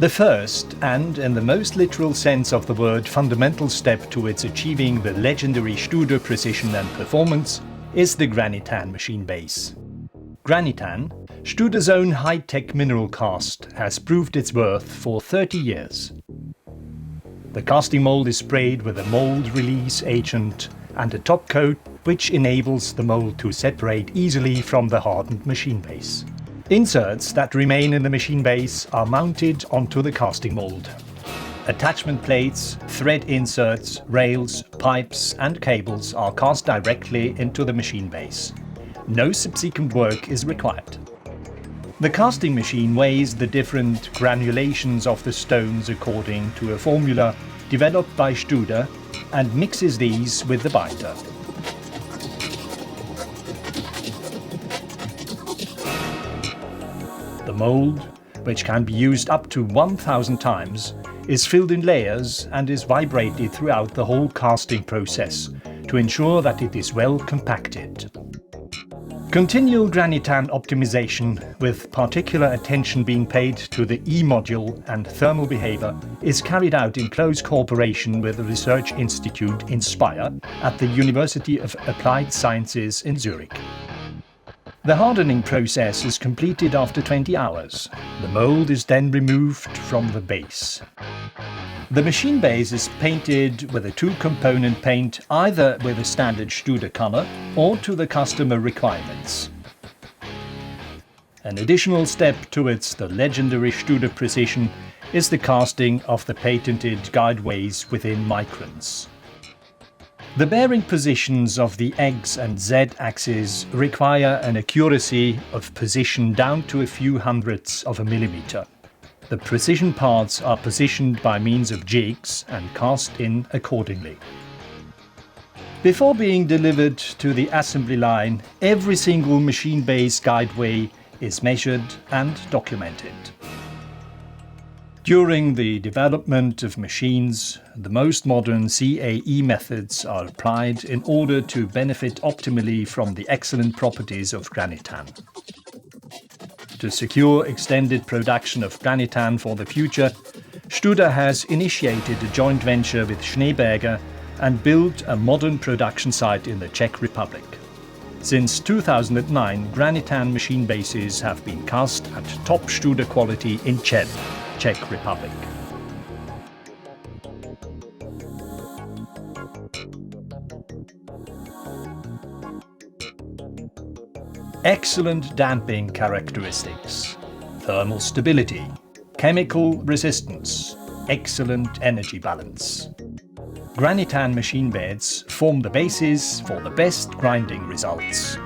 The first, and in the most literal sense of the word, fundamental step towards achieving the legendary Studer precision and performance is the Granitan machine base. Granitan, Studer's own high-tech mineral cast, has proved its worth for 30 years. The casting mold is sprayed with a mold release agent and a top coat which enables the mold to separate easily from the hardened machine base. Inserts that remain in the machine base are mounted onto the casting mold. Attachment plates, thread inserts, rails, pipes and cables are cast directly into the machine base. No subsequent work is required. The casting machine weighs the different granulations of the stones according to a formula developed by Studer and mixes these with the binder. The mold, which can be used up to 1000 times, is filled in layers and is vibrated throughout the whole casting process to ensure that it is well compacted. Continual Granitan optimization, with particular attention being paid to the E-module and thermal behavior, is carried out in close cooperation with the research institute INSPIRE at the University of Applied Sciences in Zurich. The hardening process is completed after 20 hours. The mold is then removed from the base. The machine base is painted with a two-component paint, either with a standard Studer color or to the customer requirements. An additional step towards the legendary Studer precision is the casting of the patented guideways within microns. The bearing positions of the X and Z axes require an accuracy of position down to a few hundredths of a millimeter. The precision parts are positioned by means of jigs and cast in accordingly. Before being delivered to the assembly line, every single machine base guideway is measured and documented. During the development of machines, the most modern CAE methods are applied in order to benefit optimally from the excellent properties of Granitan. To secure extended production of Granitan for the future, Studer has initiated a joint venture with Schneeberger and built a modern production site in the Czech Republic. Since 2009, Granitan machine bases have been cast at top Studer quality in Czech Republic. Excellent damping characteristics, thermal stability, chemical resistance, excellent energy balance. Granitan machine beds form the basis for the best grinding results.